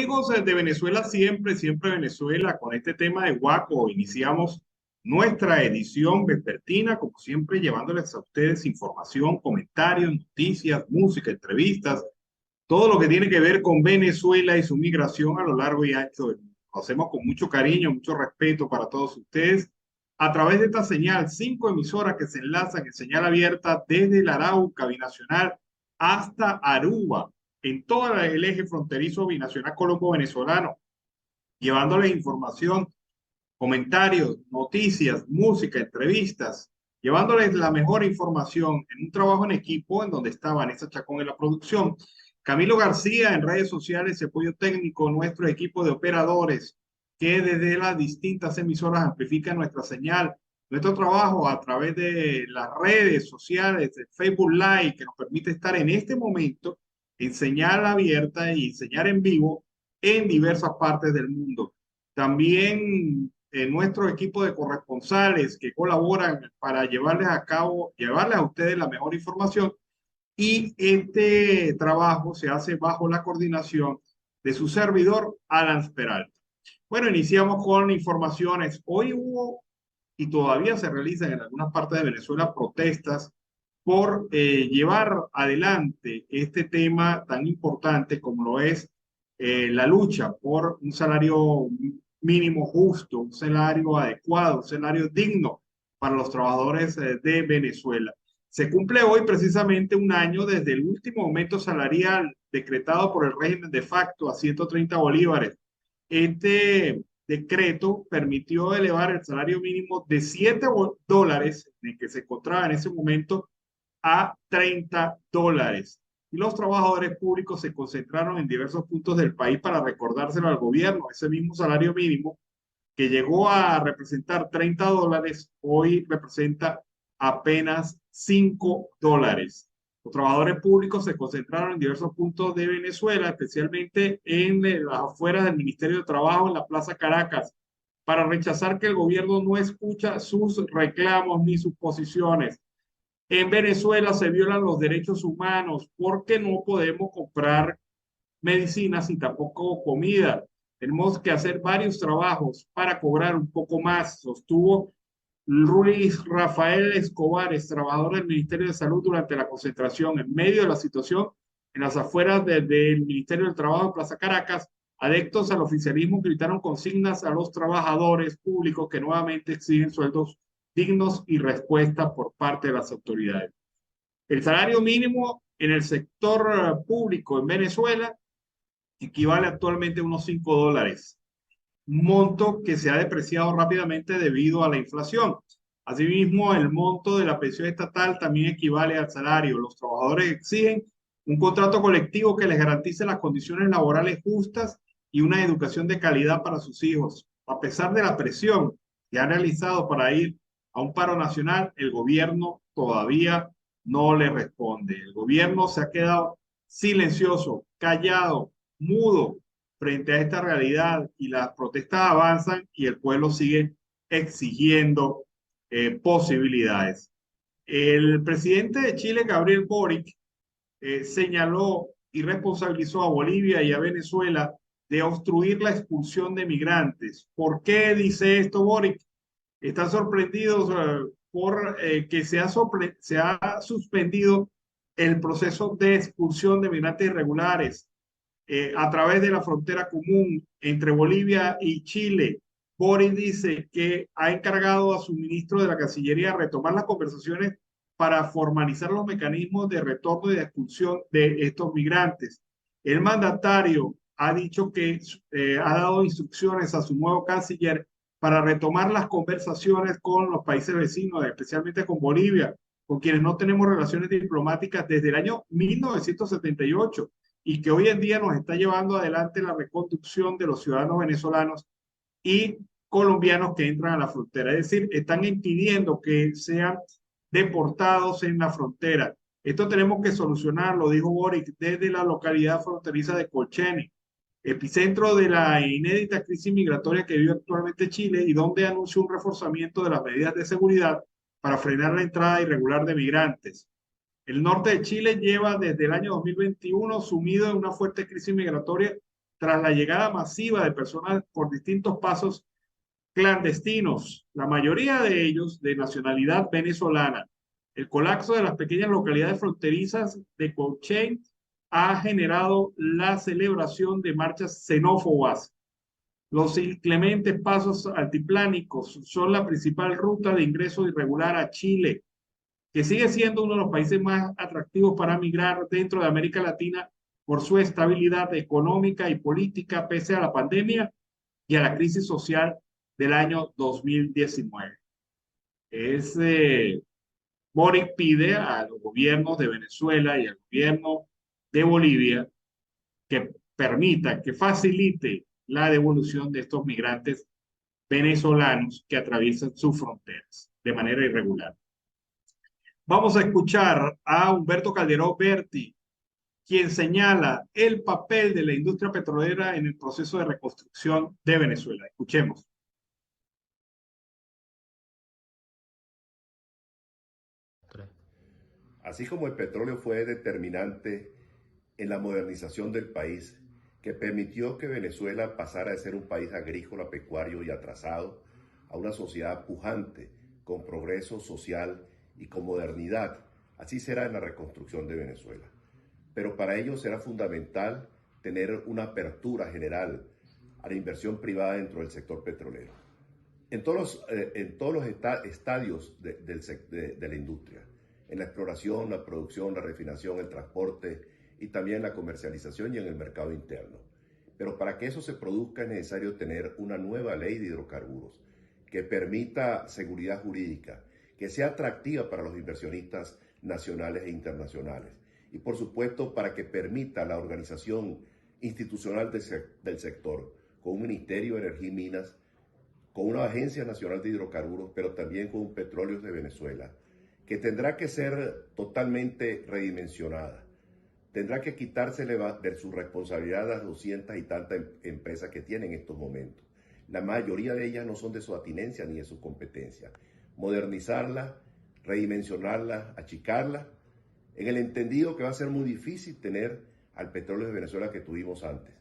amigos de Venezuela siempre, siempre Venezuela, con este tema de Guaco, iniciamos nuestra edición vespertina, como siempre, llevándoles a ustedes información, comentarios, noticias, música, entrevistas, todo lo que tiene que ver con Venezuela y su migración a lo largo y ancho del mundo. Lo hacemos con mucho cariño, mucho respeto para todos ustedes, a través de esta señal, 5 emisoras que se enlazan en señal abierta desde el Arauca binacional hasta Aruba, en todo el eje fronterizo binacional colombo-venezolano, llevándoles información, comentarios, noticias, música, entrevistas, llevándoles la mejor información en un trabajo en equipo en donde está Vanessa Chacón en la producción, Camilo García en redes sociales y apoyo técnico, nuestro equipo de operadores que desde las distintas emisoras amplifican nuestra señal, nuestro trabajo a través de las redes sociales, de Facebook Live, que nos permite estar en este momento en señal abierta y señal en vivo en diversas partes del mundo. También nuestro equipo de corresponsales que colaboran para llevarles a ustedes la mejor información, y este trabajo se hace bajo la coordinación de su servidor, Alan Peralta. Bueno, iniciamos con informaciones. Hoy hubo y todavía se realizan en algunas partes de Venezuela protestas por llevar adelante este tema tan importante como lo es la lucha por un salario mínimo justo, un salario adecuado, un salario digno para los trabajadores de Venezuela. Se cumple hoy precisamente un año desde el último aumento salarial decretado por el régimen de facto a 130 bolívares. Este decreto permitió elevar el salario mínimo de $7, en el que se encontraba en ese momento, a $30. Y los trabajadores públicos se concentraron en diversos puntos del país para recordárselo al gobierno. Ese mismo salario mínimo que llegó a representar $30, hoy representa apenas $5. Los trabajadores públicos se concentraron en diversos puntos de Venezuela, especialmente en las afueras del Ministerio de Trabajo, en la Plaza Caracas, para rechazar que el gobierno no escucha sus reclamos ni sus posiciones. En Venezuela se violan los derechos humanos porque no podemos comprar medicinas y tampoco comida. Tenemos que hacer varios trabajos para cobrar un poco más, sostuvo Luis Rafael Escobar, trabajador del Ministerio de Salud, durante la concentración. En medio de la situación en las afueras del Ministerio del Trabajo en Plaza Caracas, adeptos al oficialismo gritaron consignas a los trabajadores públicos que nuevamente exigen sueldos dignos y respuesta por parte de las autoridades. El salario mínimo en el sector público en Venezuela equivale actualmente a unos $5, un monto que se ha depreciado rápidamente debido a la inflación. Asimismo, el monto de la pensión estatal también equivale al salario. Los trabajadores exigen un contrato colectivo que les garantice las condiciones laborales justas y una educación de calidad para sus hijos. A pesar de la presión que han realizado para ir a un paro nacional, el gobierno todavía no le responde. El gobierno se ha quedado silencioso, callado, mudo frente a esta realidad, y las protestas avanzan y el pueblo sigue exigiendo posibilidades. El presidente de Chile, Gabriel Boric, señaló y responsabilizó a Bolivia y a Venezuela de obstruir la expulsión de migrantes. ¿Por qué dice esto Boric? Están sorprendidos por que se ha suspendido el proceso de expulsión de migrantes irregulares a través de la frontera común entre Bolivia y Chile. Boric dice que ha encargado a su ministro de la Cancillería retomar las conversaciones para formalizar los mecanismos de retorno y de expulsión de estos migrantes. El mandatario ha dicho que ha dado instrucciones a su nuevo canciller para retomar las conversaciones con los países vecinos, especialmente con Bolivia, con quienes no tenemos relaciones diplomáticas desde el año 1978 y que hoy en día nos está llevando adelante la reconducción de los ciudadanos venezolanos y colombianos que entran a la frontera. Es decir, están impidiendo que sean deportados en la frontera. Esto tenemos que solucionarlo, dijo Boric, desde la localidad fronteriza de Colchane, epicentro de la inédita crisis migratoria que vive actualmente Chile, y donde anunció un reforzamiento de las medidas de seguridad para frenar la entrada irregular de migrantes. El norte de Chile lleva desde el año 2021 sumido en una fuerte crisis migratoria tras la llegada masiva de personas por distintos pasos clandestinos, la mayoría de ellos de nacionalidad venezolana. El colapso de las pequeñas localidades fronterizas de Cochem ha generado la celebración de marchas xenófobas. Los inclementes pasos altiplánicos son la principal ruta de ingreso irregular a Chile, que sigue siendo uno de los países más atractivos para migrar dentro de América Latina por su estabilidad económica y política pese a la pandemia y a la crisis social del año 2019. Boric pide a los gobiernos de Venezuela y al gobierno de Bolivia que permita, que facilite la devolución de estos migrantes venezolanos que atraviesan sus fronteras de manera irregular. Vamos a escuchar a Humberto Calderón Berti, quien señala el papel de la industria petrolera en el proceso de reconstrucción de Venezuela. Escuchemos. Así como el petróleo fue determinante en la modernización del país, que permitió que Venezuela pasara de ser un país agrícola, pecuario y atrasado a una sociedad pujante, con progreso social y con modernidad, así será en la reconstrucción de Venezuela. Pero para ello será fundamental tener una apertura general a la inversión privada dentro del sector petrolero. En todos los estadios de la industria, en la exploración, la producción, la refinación, el transporte y también la comercialización y en el mercado interno. Pero para que eso se produzca es necesario tener una nueva ley de hidrocarburos que permita seguridad jurídica, que sea atractiva para los inversionistas nacionales e internacionales y por supuesto para que permita la organización institucional del sector con un Ministerio de Energía y Minas, con una Agencia Nacional de Hidrocarburos, pero también con un Petróleos de Venezuela, que tendrá que ser totalmente redimensionada. Tendrá que quitársele de su responsabilidad a las 200 y tantas empresas que tienen en estos momentos. La mayoría de ellas no son de su atinencia ni de su competencia. Modernizarla, redimensionarla, achicarla, en el entendido que va a ser muy difícil tener al petróleo de Venezuela que tuvimos antes.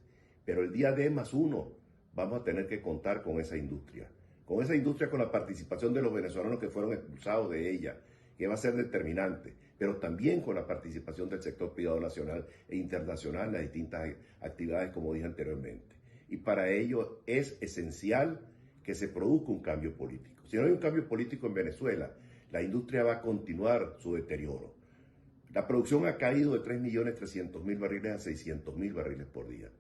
Pero el día D+1 vamos a tener que contar con esa industria, con la participación de los venezolanos que fueron expulsados de ella, que va a ser determinante, pero también con la participación del sector privado nacional e internacional en las distintas actividades, como dije anteriormente. Y para ello es esencial que se produzca un cambio político. Si no hay un cambio político en Venezuela, la industria va a continuar su deterioro. La producción ha caído de 3.300.000 barriles a 600.000 barriles por día.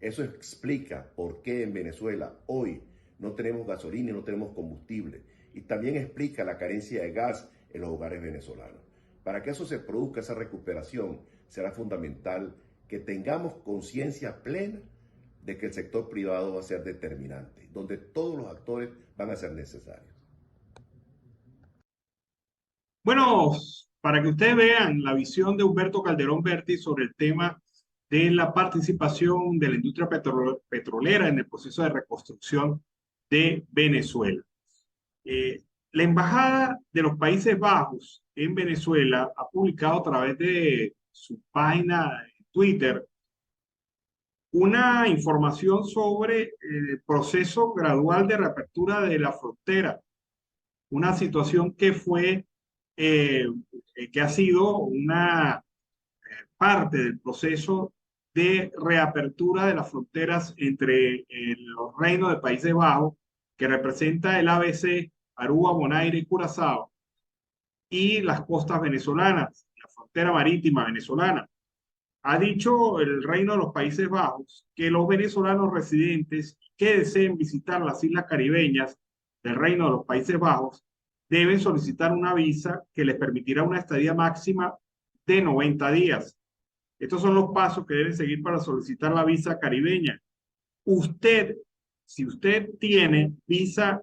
Eso explica por qué en Venezuela hoy no tenemos gasolina y no tenemos combustible. Y también explica la carencia de gas en los hogares venezolanos. Para que eso se produzca, esa recuperación, será fundamental que tengamos conciencia plena de que el sector privado va a ser determinante, donde todos los actores van a ser necesarios. Bueno, para que ustedes vean la visión de Humberto Calderón Berti sobre el tema de la participación de la industria petrolera en el proceso de reconstrucción de Venezuela. La Embajada de los Países Bajos en Venezuela ha publicado a través de su página en Twitter una información sobre el proceso gradual de reapertura de la frontera, una situación que que ha sido una parte del proceso de reapertura de las fronteras entre los reinos de Países Bajos, que representa el ABC, Aruba, Bonaire y Curazao, y las costas venezolanas, la frontera marítima venezolana. Ha dicho el Reino de los Países Bajos que los venezolanos residentes que deseen visitar las islas caribeñas del Reino de los Países Bajos deben solicitar una visa que les permitirá una estadía máxima de 90 días. Estos son los pasos que deben seguir para solicitar la visa caribeña. Si usted tiene visa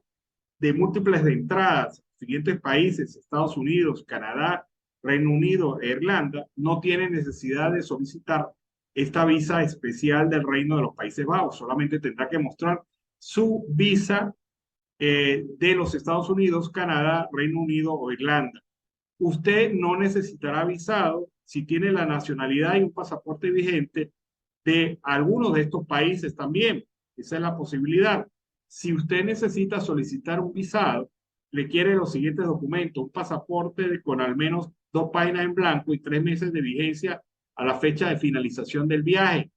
de múltiples de entradas, siguientes países, Estados Unidos, Canadá, Reino Unido e Irlanda, no tiene necesidad de solicitar esta visa especial del Reino de los Países Bajos. Solamente tendrá que mostrar su visa de los Estados Unidos, Canadá, Reino Unido o Irlanda. Usted no necesitará visado si tiene la nacionalidad y un pasaporte vigente de algunos de estos países también. Esa es la posibilidad. Si usted necesita solicitar un visado, le quiere los siguientes documentos: un pasaporte con al menos 2 páginas en blanco y 3 meses de vigencia a la fecha de finalización del viaje,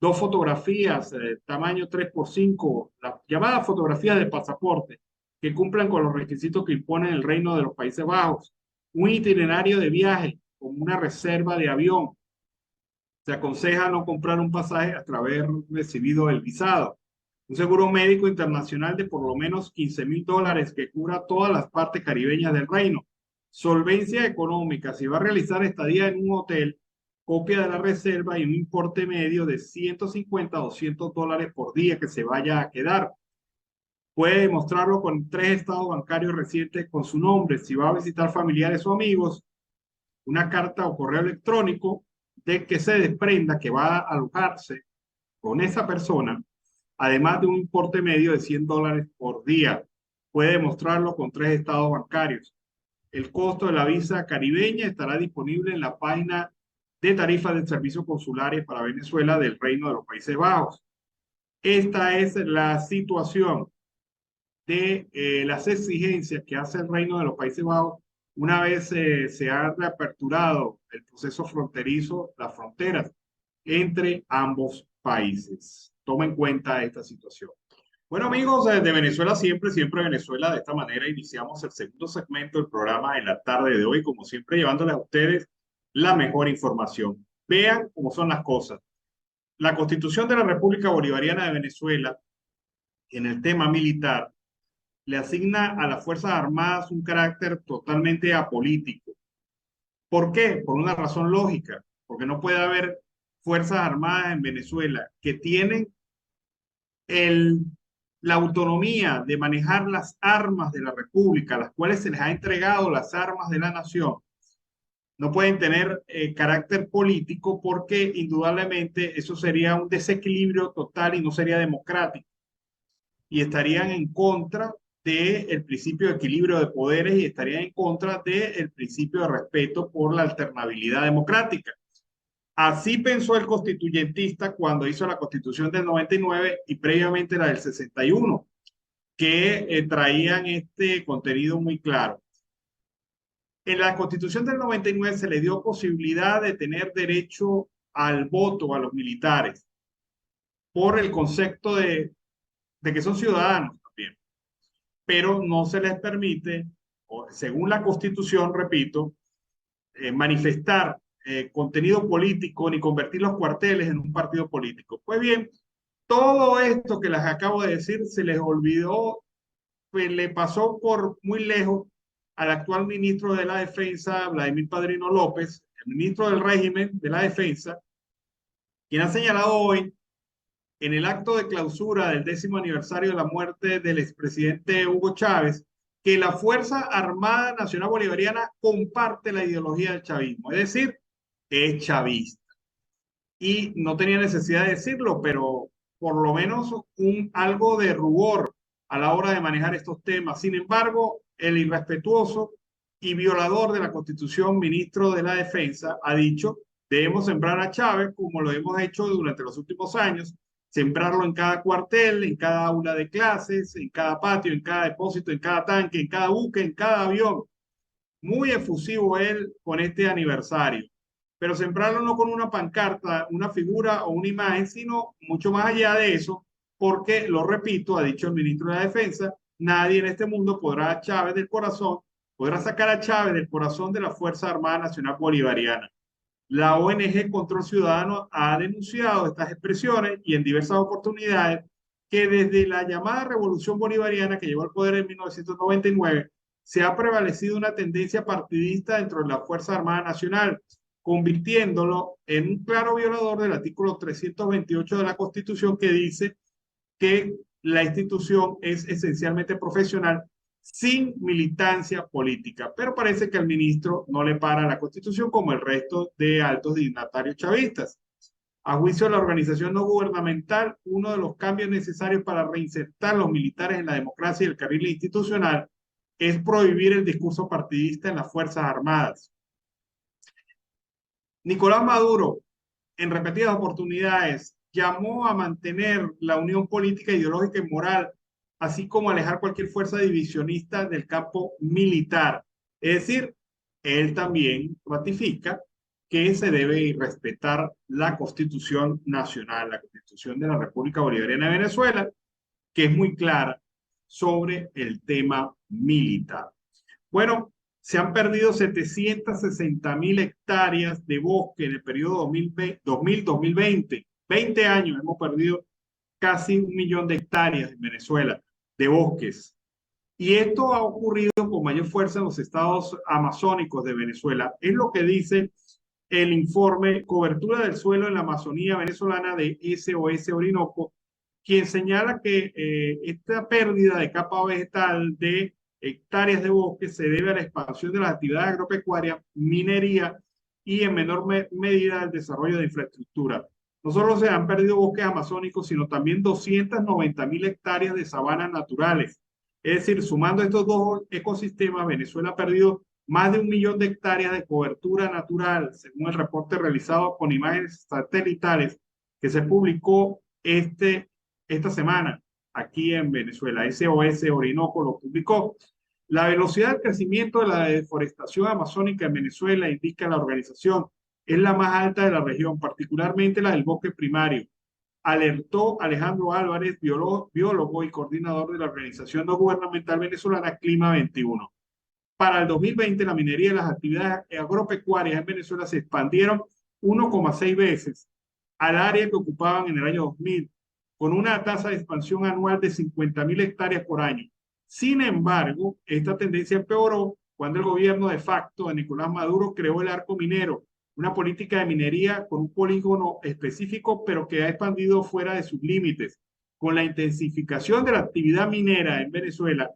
2 fotografías tamaño 3x5, las llamadas fotografías de pasaporte, que cumplan con los requisitos que impone el Reino de los Países Bajos, un itinerario de viaje como una reserva de avión. Se aconseja no comprar un pasaje hasta haber recibido el visado. Un seguro médico internacional de por lo menos $15,000 que cubra todas las partes caribeñas del reino. Solvencia económica: si va a realizar estadía en un hotel, copia de la reserva y un importe medio de $150 a $200 por día que se vaya a quedar. Puede demostrarlo con 3 estados bancarios recientes con su nombre. Si va a visitar familiares o amigos, una carta o correo electrónico de que se desprenda que va a alojarse con esa persona, además de un importe medio de $100 por día. Puede demostrarlo con 3 estados bancarios. El costo de la visa caribeña estará disponible en la página de tarifas de servicios consulares para Venezuela del Reino de los Países Bajos. Esta es la situación de las exigencias que hace el Reino de los Países Bajos una vez se ha reaperturado el proceso fronterizo, las fronteras entre ambos países. Toma en cuenta esta situación. Bueno, amigos, de Venezuela siempre, siempre Venezuela. De esta manera iniciamos el segundo segmento del programa en la tarde de hoy, como siempre llevándoles a ustedes la mejor información. Vean cómo son las cosas. La Constitución de la República Bolivariana de Venezuela, en el tema militar, le asigna a las Fuerzas Armadas un carácter totalmente apolítico. ¿Por qué? Por una razón lógica, porque no puede haber Fuerzas Armadas en Venezuela que tienen la autonomía de manejar las armas de la República, a las cuales se les ha entregado las armas de la nación. No pueden tener carácter político porque indudablemente eso sería un desequilibrio total y no sería democrático. Y estarían en contra del principio de equilibrio de poderes y estarían en contra del principio de respeto por la alternabilidad democrática. Así pensó el constituyentista cuando hizo la Constitución del 99 y previamente la del 61, que traían este contenido muy claro. En la Constitución del 99 se le dio posibilidad de tener derecho al voto a los militares por el concepto de que son ciudadanos también, pero no se les permite, según la Constitución, repito, manifestar contenido político ni convertir los cuarteles en un partido político. Pues bien, todo esto que les acabo de decir se les olvidó, pues le pasó por muy lejos al actual ministro de la Defensa, Vladimir Padrino López, el ministro del régimen de la Defensa, quien ha señalado hoy en el acto de clausura del 10º aniversario de la muerte del expresidente Hugo Chávez, que la Fuerza Armada Nacional Bolivariana comparte la ideología del chavismo, es decir, es chavista. Y no tenía necesidad de decirlo, pero por lo menos algo de rubor a la hora de manejar estos temas. Sin embargo, el irrespetuoso y violador de la Constitución, ministro de la Defensa, ha dicho: debemos sembrar a Chávez como lo hemos hecho durante los últimos años, sembrarlo en cada cuartel, en cada aula de clases, en cada patio, en cada depósito, en cada tanque, en cada buque, en cada avión. Muy efusivo él con este aniversario. Pero sembrarlo no con una pancarta, una figura o una imagen, sino mucho más allá de eso, porque, lo repito, ha dicho el ministro de la Defensa, nadie en este mundo podrá sacar a Chávez del corazón de la Fuerza Armada Nacional Bolivariana. La ONG Control Ciudadano ha denunciado estas expresiones y en diversas oportunidades que desde la llamada Revolución Bolivariana que llegó al poder en 1999 se ha prevalecido una tendencia partidista dentro de la Fuerza Armada Nacional, convirtiéndolo en un claro violador del artículo 328 de la Constitución, que dice que la institución es esencialmente profesional sin militancia política. Pero parece que al ministro no le para la Constitución, como el resto de altos dignatarios chavistas. A juicio de la organización no gubernamental, uno de los cambios necesarios para reinsertar a los militares en la democracia y el carril institucional es prohibir el discurso partidista en las Fuerzas Armadas. Nicolás Maduro en repetidas oportunidades llamó a mantener la unión política, ideológica y moral, así como alejar cualquier fuerza divisionista del campo militar. Es decir, él también ratifica que se debe respetar la Constitución Nacional, la Constitución de la República Bolivariana de Venezuela, que es muy clara sobre el tema militar. Bueno, se han perdido 760.000 hectáreas de bosque en el periodo 2000-2020. 20 años hemos perdido casi 1 millón de hectáreas en Venezuela de bosques. Y esto ha ocurrido con mayor fuerza en los estados amazónicos de Venezuela. Es lo que dice el informe Cobertura del Suelo en la Amazonía Venezolana de SOS Orinoco, quien señala que esta pérdida de capa vegetal de hectáreas de bosque se debe a la expansión de las actividades agropecuarias, minería y en menor medida al desarrollo de infraestructura. No solo se han perdido bosques amazónicos, sino también 290.000 hectáreas de sabanas naturales. Es decir, sumando estos dos ecosistemas, Venezuela ha perdido más de 1 millón de hectáreas de cobertura natural, según el reporte realizado con imágenes satelitales que se publicó esta semana aquí en Venezuela. SOS Orinoco lo publicó. La velocidad del crecimiento de la deforestación amazónica en Venezuela, indica la organización, es la más alta de la región, particularmente la del bosque primario. Alertó Alejandro Álvarez, biólogo y coordinador de la organización no gubernamental venezolana Clima 21. Para el 2020, la minería y las actividades agropecuarias en Venezuela se expandieron 1,6 veces al área que ocupaban en el año 2000, con una tasa de expansión anual de 50.000 hectáreas por año. Sin embargo, esta tendencia empeoró cuando el gobierno de facto de Nicolás Maduro creó el Arco Minero, una política de minería con un polígono específico, pero que ha expandido fuera de sus límites. Con la intensificación de la actividad minera en Venezuela,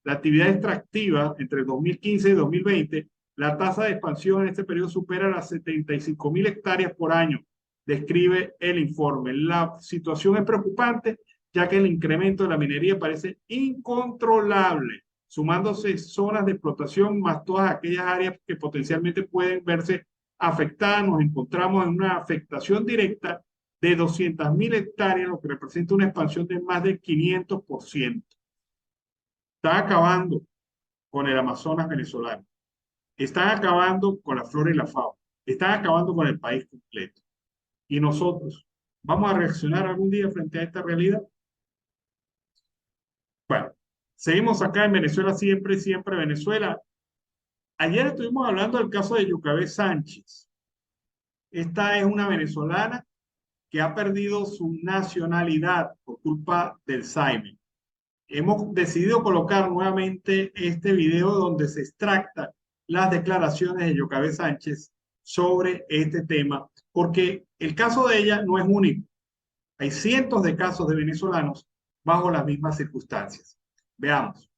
la actividad extractiva entre 2015 y 2020, la tasa de expansión en este periodo supera las 75.000 hectáreas por año, describe el informe. La situación es preocupante, ya que el incremento de la minería parece incontrolable, sumándose zonas de explotación más todas aquellas áreas que potencialmente pueden verse afectadas. Nos encontramos en una afectación directa de 200.000 hectáreas, lo que representa una expansión de más del 500%. Están acabando con el Amazonas venezolano, están acabando con la flora y la fauna, están acabando con el país completo. ¿Y nosotros vamos a reaccionar algún día frente a esta realidad? Bueno, seguimos acá en Venezuela, siempre, siempre Venezuela. Ayer estuvimos hablando del caso de Yucabel Sánchez. Esta es una venezolana que ha perdido su nacionalidad por culpa del Alzheimer. Hemos decidido colocar nuevamente este video donde se extractan las declaraciones de Yucabel Sánchez sobre este tema, porque el caso de ella no es único. Hay cientos de casos de venezolanos bajo las mismas circunstancias. Veamos.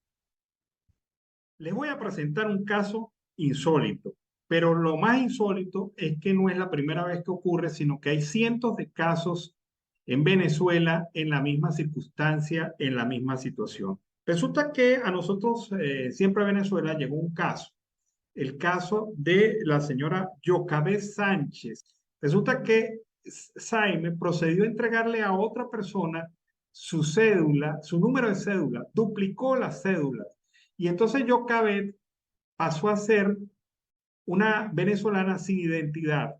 Les voy a presentar un caso insólito, pero lo más insólito es que no es la primera vez que ocurre, sino que hay cientos de casos en Venezuela en la misma circunstancia, en la misma situación. Resulta que a nosotros, siempre a Venezuela, llegó un caso, el caso de la señora Yucabel Sánchez. Resulta que Saime procedió a entregarle a otra persona su cédula, su número de cédula, duplicó las cédulas. Y entonces Yucabel pasó a ser una venezolana sin identidad,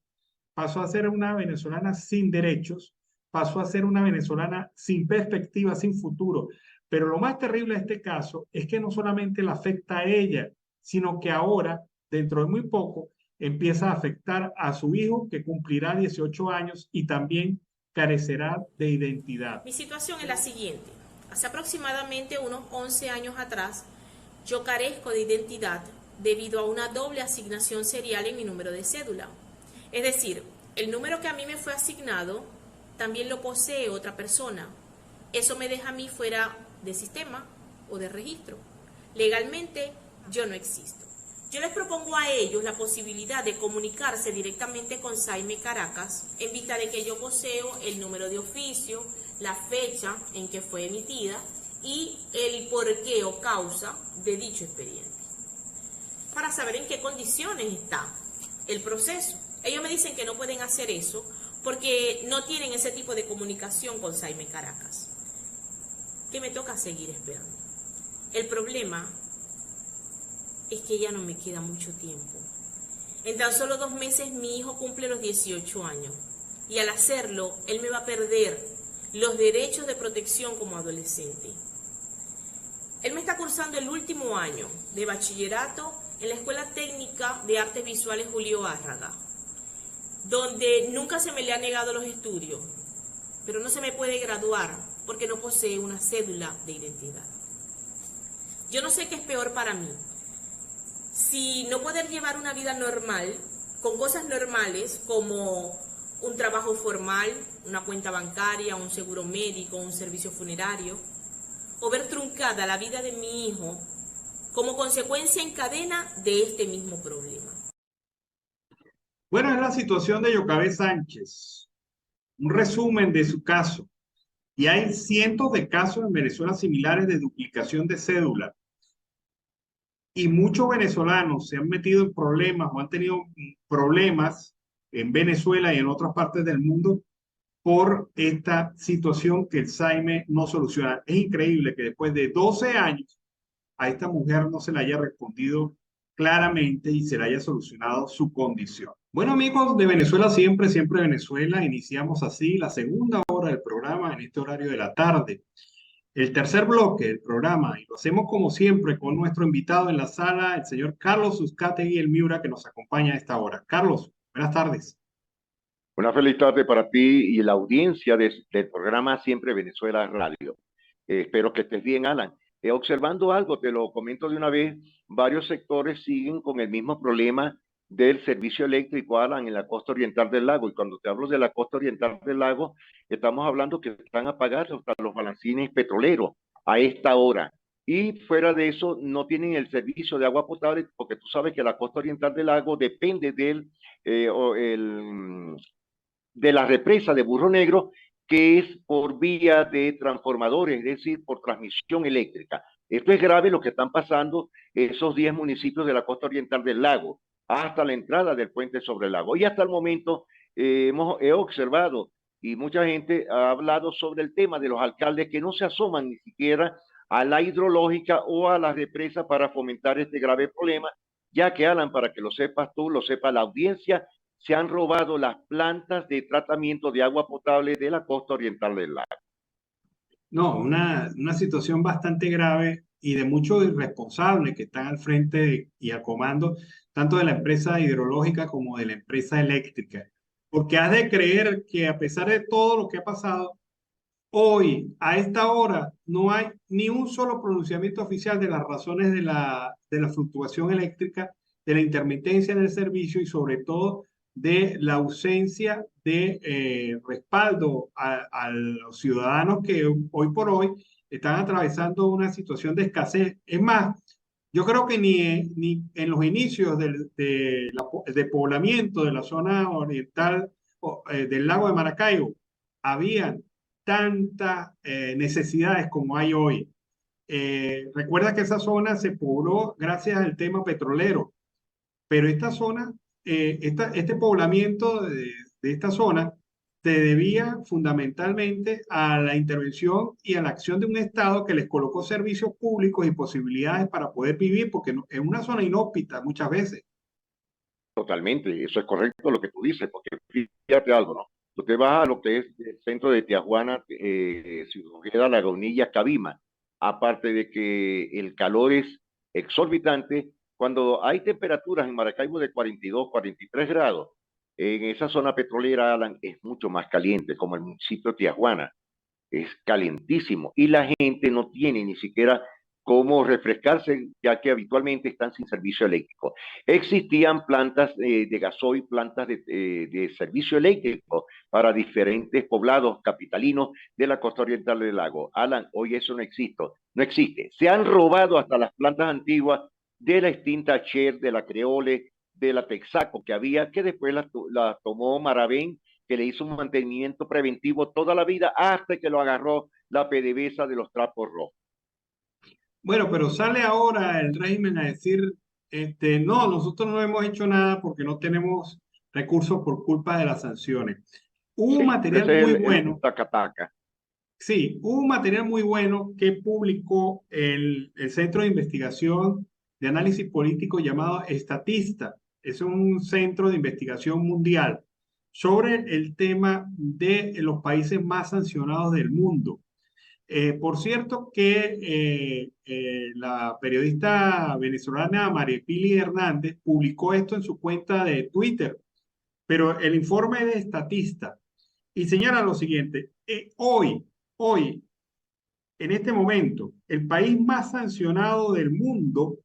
pasó a ser una venezolana sin derechos, pasó a ser una venezolana sin perspectiva, sin futuro. Pero lo más terrible de este caso es que no solamente la afecta a ella, sino que ahora, dentro de muy poco, empieza a afectar a su hijo, que cumplirá 18 años y también carecerá de identidad. Mi situación es la siguiente. Hace aproximadamente unos 11 años atrás, yo carezco de identidad debido a una doble asignación serial en mi número de cédula. Es decir, el número que a mí me fue asignado también lo posee otra persona. Eso me deja a mí fuera de sistema o de registro. Legalmente yo no existo. Yo les propongo a ellos la posibilidad de comunicarse directamente con Saime Caracas en vista de que yo poseo el número de oficio, la fecha en que fue emitida y el porqué o causa de dicho expediente, para saber en qué condiciones está el proceso. Ellos me dicen que no pueden hacer eso porque no tienen ese tipo de comunicación con Saime Caracas. Que me toca seguir esperando. El problema es que ya no me queda mucho tiempo. En tan solo 2 meses mi hijo cumple los 18 años y al hacerlo él me va a perder los derechos de protección como adolescente. Él me está cursando el último año de bachillerato en la Escuela Técnica de Artes Visuales Julio Árraga, donde nunca se me le ha negado los estudios, pero no se me puede graduar porque no posee una cédula de identidad. Yo no sé qué es peor para mí, si no poder llevar una vida normal, con cosas normales como un trabajo formal, una cuenta bancaria, un seguro médico, un servicio funerario, o ver truncada la vida de mi hijo como consecuencia en cadena de este mismo problema. Bueno, es la situación de Yocabé Sánchez, un resumen de su caso. Y hay cientos de casos en Venezuela similares de duplicación de cédula. Y muchos venezolanos se han metido en problemas o han tenido problemas en Venezuela y en otras partes del mundo por esta situación que el SAIME no soluciona. Es increíble que después de 12 años a esta mujer no se le haya respondido claramente y se le haya solucionado su condición. Bueno, amigos de Venezuela siempre, siempre Venezuela, iniciamos así la segunda hora del programa en este horario de la tarde. El tercer bloque del programa, y lo hacemos como siempre con nuestro invitado en la sala, el señor Carlos Uzcategui El Miura, que nos acompaña a esta hora. Carlos, buenas tardes. Una feliz tarde para ti y la audiencia del programa Siempre Venezuela Radio. Espero que estés bien, Alan. Observando algo, te lo comento de una vez, varios sectores siguen con el mismo problema del servicio eléctrico, Alan, en la costa oriental del lago. Y cuando te hablo de la costa oriental del lago, estamos hablando que están a pagar hasta los balancines petroleros a esta hora. Y fuera de eso, no tienen el servicio de agua potable, porque tú sabes que la costa oriental del lago depende de la represa de Burro Negro, que es por vía de transformadores, es decir, por transmisión eléctrica. Esto es grave lo que están pasando esos 10 municipios de la costa oriental del lago, hasta la entrada del puente sobre el lago. Y hasta el momento he observado, y mucha gente ha hablado sobre el tema de los alcaldes que no se asoman ni siquiera a la hidrológica o a la represa para fomentar este grave problema, ya que, Alan, para que lo sepas tú, lo sepa la audiencia, se han robado las plantas de tratamiento de agua potable de la costa oriental del lago. No, una situación bastante grave y de muchos irresponsables que están al frente y al comando, tanto de la empresa hidrológica como de la empresa eléctrica. Porque has de creer que a pesar de todo lo que ha pasado, hoy, a esta hora, no hay ni un solo pronunciamiento oficial de las razones de la fluctuación eléctrica, de la intermitencia en el servicio y sobre todo de la ausencia de respaldo a los ciudadanos que hoy por hoy están atravesando una situación de escasez. Es más, yo creo que ni en los inicios de poblamiento de la zona oriental del lago de Maracaibo habían tantas necesidades como hay hoy. Recuerda que esa zona se pobló gracias al tema petrolero, pero esta zona, este poblamiento de esta zona se debía fundamentalmente a la intervención y a la acción de un Estado que les colocó servicios públicos y posibilidades para poder vivir, porque es una zona inhóspita muchas veces. Totalmente, eso es correcto lo que tú dices, porque fíjate algo, ¿no? Usted va a lo que es el centro de Tijuana, Ciudad Lagunilla, Cabima, aparte de que el calor es exorbitante, cuando hay temperaturas en Maracaibo de 42, 43 grados, en esa zona petrolera, Alan, es mucho más caliente, como el municipio de Tijuana, es calentísimo, y la gente no tiene ni siquiera cómo refrescarse, ya que habitualmente están sin servicio eléctrico. Existían plantas de gasoil, plantas de servicio eléctrico para diferentes poblados capitalinos de la costa oriental del lago. Alan, hoy eso no existe, no existe. Se han robado hasta las plantas antiguas de la extinta Shell, de la Creole, de la Texaco que había, que después la tomó Maravén, que le hizo un mantenimiento preventivo toda la vida hasta que lo agarró la PDVSA de los trapos rojos. Bueno, pero sale ahora el régimen a decir, no, nosotros no hemos hecho nada porque no tenemos recursos por culpa de las sanciones. Hubo un Sí, material ese es muy el bueno, taca-taca. sí, hubo un material muy bueno que publicó el Centro de Investigación de Análisis Político llamado Estatista. Es un centro de investigación mundial sobre el tema de los países más sancionados del mundo. Por cierto que la periodista venezolana María Pili Hernández publicó esto en su cuenta de Twitter, pero el informe de Estatista y señala lo siguiente: hoy, en este momento, el país más sancionado del mundo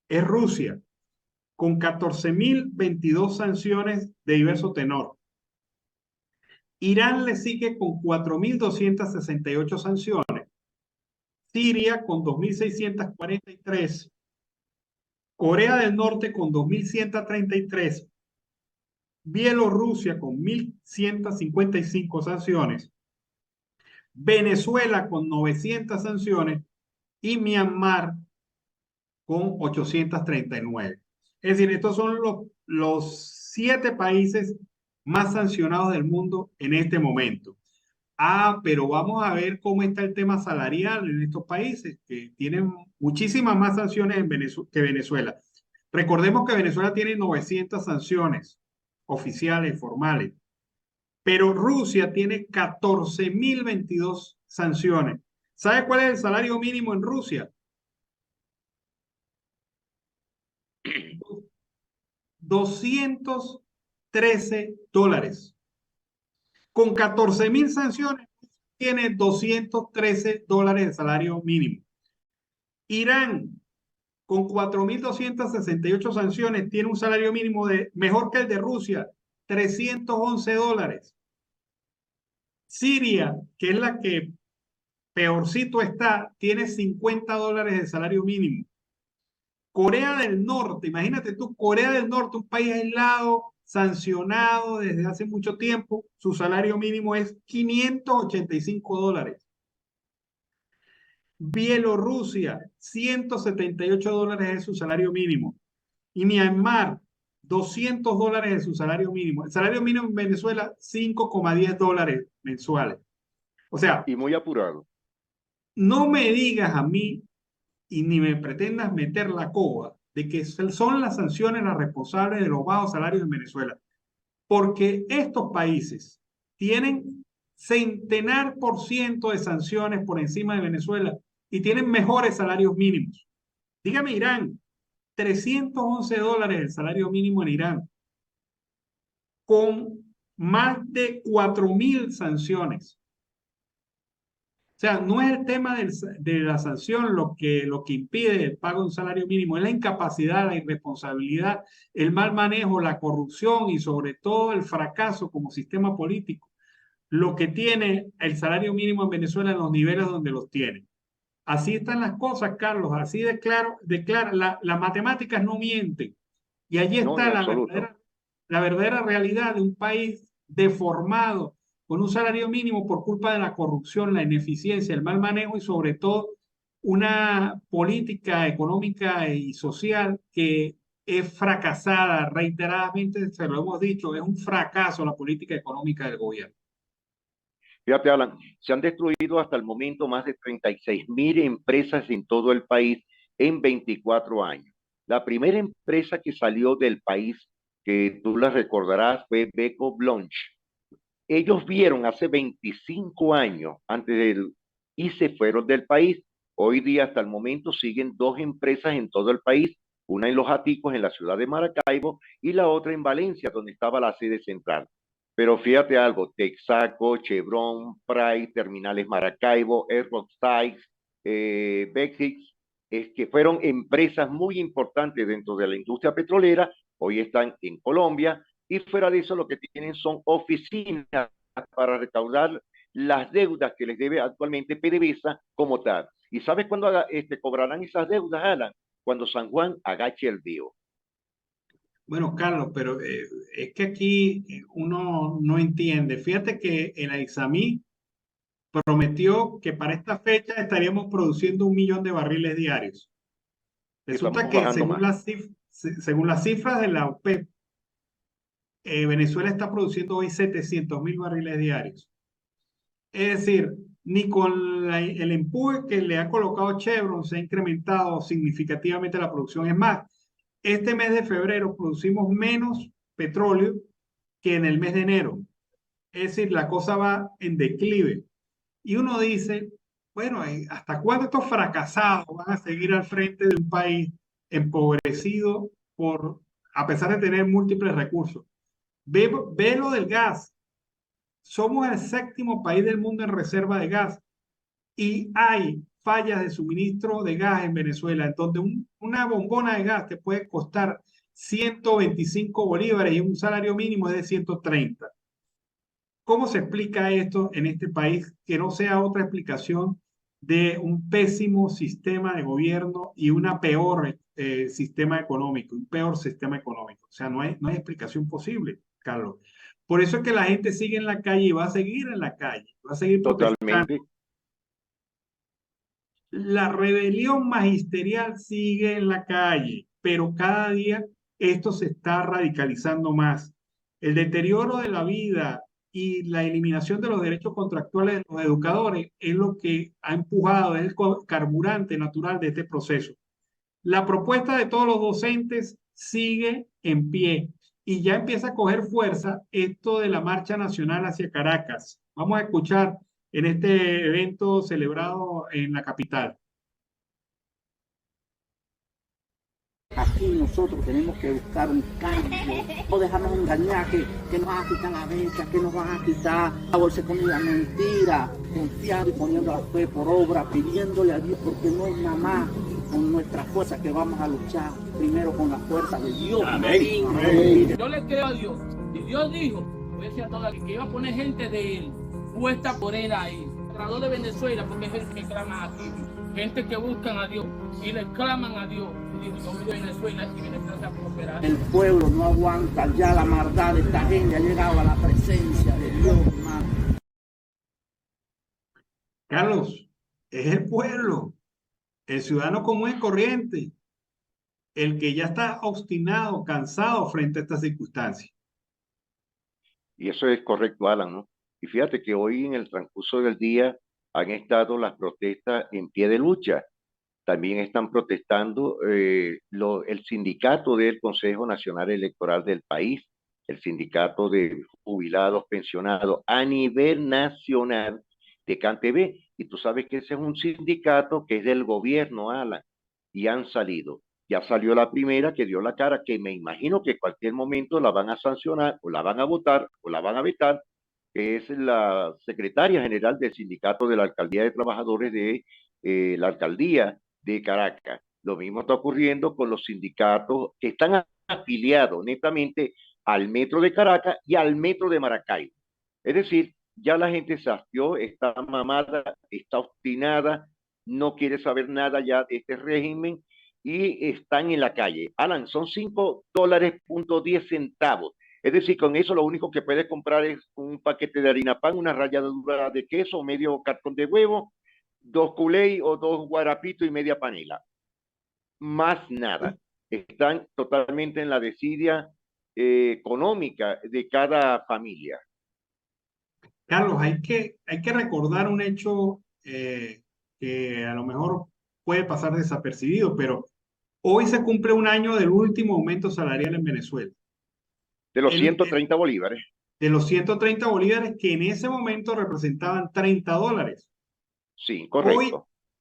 es Rusia, con 14.022 sanciones de diverso tenor. Irán le sigue con 4.268 sanciones. Siria con 2.643. Corea del Norte con 2.133. Bielorrusia con 1.155 sanciones. Venezuela con 900 sanciones y Myanmar con 839. Es decir, estos son los 7 países más sancionados del mundo en este momento. Pero vamos a ver cómo está el tema salarial en estos países, que tienen muchísimas más sanciones que Venezuela. Recordemos que Venezuela tiene 900 sanciones oficiales, formales, pero Rusia tiene 14.022 sanciones. ¿Sabe cuál es el salario mínimo en Rusia? $213. Con 14.000 sanciones, tiene $213 de salario mínimo. Irán, con 4.268 sanciones, tiene un salario mínimo mejor que el de Rusia, $311. Siria, que es la que peorcito está, tiene $50 de salario mínimo. Corea del Norte, imagínate tú, Corea del Norte, un país aislado, sancionado desde hace mucho tiempo, su salario mínimo es $585. Bielorrusia, $178 es su salario mínimo. Y Myanmar, $200 es su salario mínimo. El salario mínimo en Venezuela, $5,10 mensuales. O sea, Y muy apurado. no me digas a mí y ni me pretendas meter la coba de que son las sanciones las responsables de los bajos salarios en Venezuela, porque estos países tienen centenar por ciento de sanciones por encima de Venezuela y tienen mejores salarios mínimos. Dígame Irán, $311 el salario mínimo en Irán, con más de 4.000 sanciones. O sea, no es el tema de la sanción lo que impide el pago de un salario mínimo, es la incapacidad, la irresponsabilidad, el mal manejo, la corrupción y sobre todo el fracaso como sistema político, lo que tiene el salario mínimo en Venezuela en los niveles donde los tiene. Así están las cosas, Carlos, así declara las matemáticas no mienten. Y allí No, está en absoluto. la verdadera realidad de un país deformado con un salario mínimo por culpa de la corrupción, la ineficiencia, el mal manejo y sobre todo una política económica y social que es fracasada reiteradamente, se lo hemos dicho, es un fracaso la política económica del gobierno. Fíjate, Alan, se han destruido hasta el momento más de 36.000 empresas en todo el país en 24 años. La primera empresa que salió del país, que tú la recordarás, fue Beko Blanche. Ellos vieron hace 25 años y se fueron del país. Hoy día, hasta el momento, siguen 2 empresas en todo el país, una en Los Aticos, en la ciudad de Maracaibo, y la otra en Valencia, donde estaba la sede central. Pero fíjate algo, Texaco, Chevron, Pride, Terminales Maracaibo, Airport Sykes, Bexix, es que fueron empresas muy importantes dentro de la industria petrolera, hoy están en Colombia, y fuera de eso lo que tienen son oficinas para recaudar las deudas que les debe actualmente PDVSA como tal. ¿Y sabes cuándo cobrarán esas deudas, Alan? Cuando San Juan agache el río. Bueno, Carlos, pero es que aquí uno no entiende. Fíjate que el Aixamí prometió que para esta fecha estaríamos produciendo 1 millón de barriles diarios. Y estamos Resulta que bajando más. según las cifras de la OPEP, Venezuela está produciendo hoy 700.000 barriles diarios. Es decir, ni con el empuje que le ha colocado Chevron se ha incrementado significativamente la producción. Es más, este mes de febrero producimos menos petróleo que en el mes de enero. Es decir, la cosa va en declive. Y uno dice, bueno, ¿hasta cuándo estos fracasados van a seguir al frente de un país empobrecido a pesar de tener múltiples recursos? Ve lo del gas. Somos el séptimo país del mundo en reserva de gas y hay fallas de suministro de gas en Venezuela, en donde una bombona de gas te puede costar 125 bolívares y un salario mínimo es de 130. ¿Cómo se explica esto en este país que no sea otra explicación de un pésimo sistema de gobierno y una peor sistema económico, un peor sistema económico? O sea, no hay explicación posible, Carlos. Por eso es que la gente sigue en la calle y va a seguir en la calle, va a seguir protestando. Totalmente. La rebelión magisterial sigue en la calle, pero cada día esto se está radicalizando más. El deterioro de la vida y la eliminación de los derechos contractuales de los educadores es lo que ha empujado, es el carburante natural de este proceso. La propuesta de todos los docentes sigue en pie y ya empieza a coger fuerza esto de la marcha nacional hacia Caracas. Vamos a escuchar en este evento celebrado en la capital. Aquí nosotros tenemos que buscar un cambio, no dejarnos engañar que nos van a quitar la beca, que nos van a quitar la bolsa de comida, mentira, confiando y poniendo la fe por obra, pidiéndole a Dios, porque no es nada más con nuestra fuerza que vamos a luchar, primero con la fuerza de Dios. Amén. Amén. Yo le creo a Dios, y Dios dijo, voy a decir a toda que iba a poner gente de él, puesta por él ahí, tratador de Venezuela, porque es el que clama aquí, gente que buscan a Dios y le claman a Dios. Venezuela y Venezuela se va a prosperar. El pueblo no aguanta ya la maldad de esta gente, ha llegado a la presencia de Dios, hermano. Carlos, es el pueblo, el ciudadano común y corriente, el que ya está obstinado, cansado frente a estas circunstancias. Y eso es correcto, Alan, ¿no? Y fíjate que hoy en el transcurso del día han estado las protestas en pie de lucha. También están protestando el sindicato del Consejo Nacional Electoral del país, el sindicato de jubilados, pensionados a nivel nacional de CanTV. Y tú sabes que ese es un sindicato que es del gobierno, Alan, y han salido. Ya salió la primera que dio la cara, que me imagino que en cualquier momento la van a sancionar, o la van a votar, o la van a vetar, que es la secretaria general del sindicato de la Alcaldía de Trabajadores de la Alcaldía de Caracas. Lo mismo está ocurriendo con los sindicatos que están afiliados netamente al Metro de Caracas y al Metro de Maracaibo. Es decir, ya la gente se hastió, está mamada, está obstinada, no quiere saber nada ya de este régimen y están en la calle. Alan, son $5.10. Es decir, con eso lo único que puedes comprar es un paquete de harina pan, una ralladura de queso, medio cartón de huevo, 2 culé o 2 guarapitos y media panela. Más nada. Están totalmente en la desidia económica de cada familia. Carlos, hay que recordar un hecho que a lo mejor puede pasar desapercibido, pero hoy se cumple un año del último aumento salarial en Venezuela. De los 130 bolívares. De los 130 bolívares que en ese momento representaban $30. Sí, correcto. Hoy,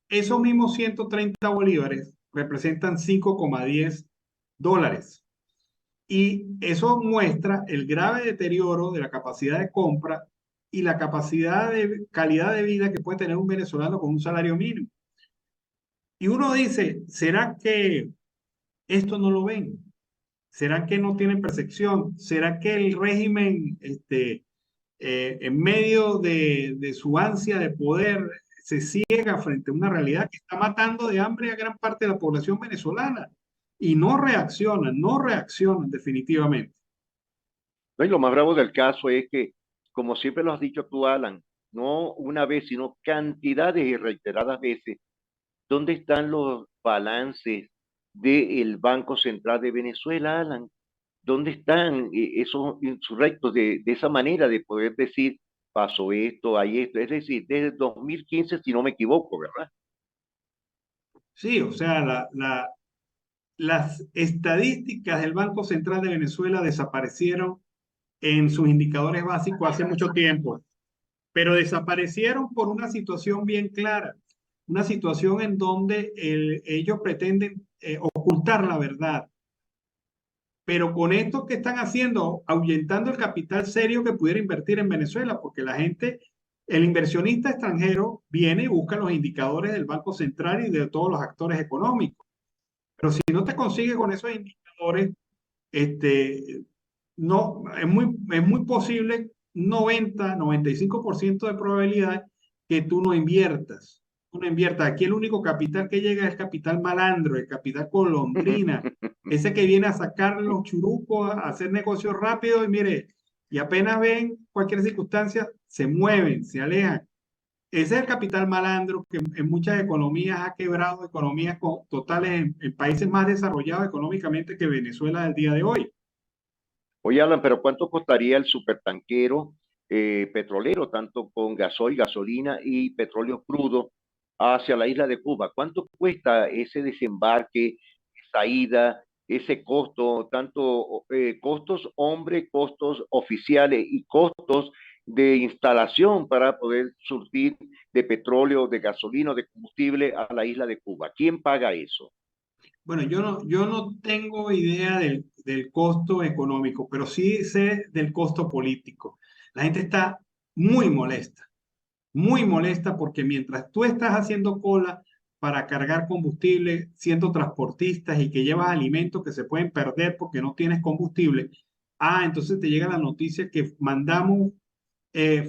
esos mismos 130 bolívares representan $5,10. Y eso muestra el grave deterioro de la capacidad de compra y la capacidad de calidad de vida que puede tener un venezolano con un salario mínimo. Y uno dice, ¿será que esto no lo ven? ¿Será que no tienen percepción? ¿Será que el régimen, en medio de su ansia de poder, se ciega frente a una realidad que está matando de hambre a gran parte de la población venezolana? Y no reaccionan definitivamente. No, y lo más bravo del caso es que, como siempre lo has dicho tú, Alan, no una vez, sino cantidades y reiteradas veces, ¿dónde están los balances del Banco Central de Venezuela, Alan? ¿Dónde están esos insurrectos de esa manera de poder decir, pasó esto, hay esto? Es decir, desde 2015, si no me equivoco, ¿verdad? Sí, o sea, las estadísticas del Banco Central de Venezuela desaparecieron en sus indicadores básicos hace mucho tiempo, pero desaparecieron por una situación bien clara, una situación en donde ellos pretenden ocultar la verdad. Pero con esto que están haciendo, ahuyentando el capital serio que pudiera invertir en Venezuela, porque la gente, el inversionista extranjero viene y busca los indicadores del Banco Central y de todos los actores económicos. Pero si no te consigue con esos indicadores, no, es muy posible, 95% de probabilidad que tú no inviertas. Tú no inviertas. Aquí el único capital que llega es capital malandro, el capital golondrina, ese que viene a sacar los churucos, a hacer negocios rápidos y mire, y apenas ven cualquier circunstancia, se mueven, se alejan. Ese es el capital malandro que en muchas economías ha quebrado economías totales en países más desarrollados económicamente que Venezuela del día de hoy. Oye, Alan, pero ¿cuánto costaría el supertanquero petrolero, tanto con gasoil, gasolina y petróleo crudo hacia la isla de Cuba? ¿Cuánto cuesta ese desembarque, esa ida, ese costo, tanto costos hombre, costos oficiales y costos de instalación para poder surtir de petróleo, de gasolina, de combustible a la isla de Cuba? ¿Quién paga eso? Bueno, yo no tengo idea del costo económico, pero sí sé del costo político. La gente está muy molesta porque mientras tú estás haciendo cola para cargar combustible, siendo transportistas y que llevas alimentos que se pueden perder porque no tienes combustible, entonces te llega la noticia que mandamos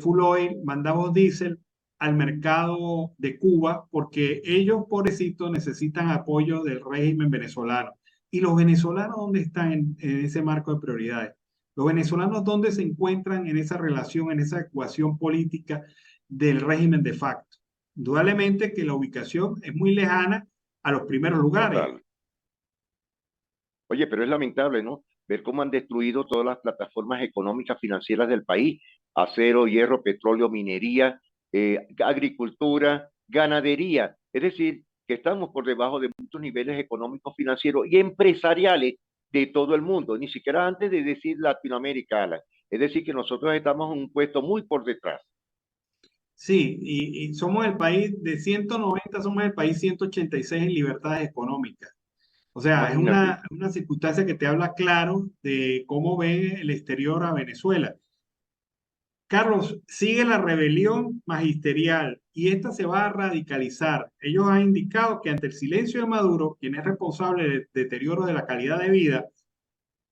full oil, mandamos diésel al mercado de Cuba porque ellos, pobrecitos, necesitan apoyo del régimen venezolano. ¿Y los venezolanos dónde están en ese marco de prioridades? Los venezolanos dónde se encuentran en esa relación, en esa ecuación política del régimen de facto. Indudablemente que la ubicación es muy lejana a los primeros lugares. Total. Oye, pero es lamentable, ¿no? Ver cómo han destruido todas las plataformas económicas financieras del país: acero, hierro, petróleo, minería, agricultura, ganadería. Es decir, que estamos por debajo de muchos niveles económicos, financieros y empresariales de todo el mundo, ni siquiera antes de decir Latinoamérica, Alan. Es decir, que nosotros estamos en un puesto muy por detrás. Sí, y somos el país de 190, somos el país 186 en libertades económicas. O sea, es Imagínate. una circunstancia que te habla claro de cómo ve el exterior a Venezuela. Carlos, sigue la rebelión magisterial y esta se va a radicalizar. Ellos han indicado que ante el silencio de Maduro, quien es responsable del deterioro de la calidad de vida,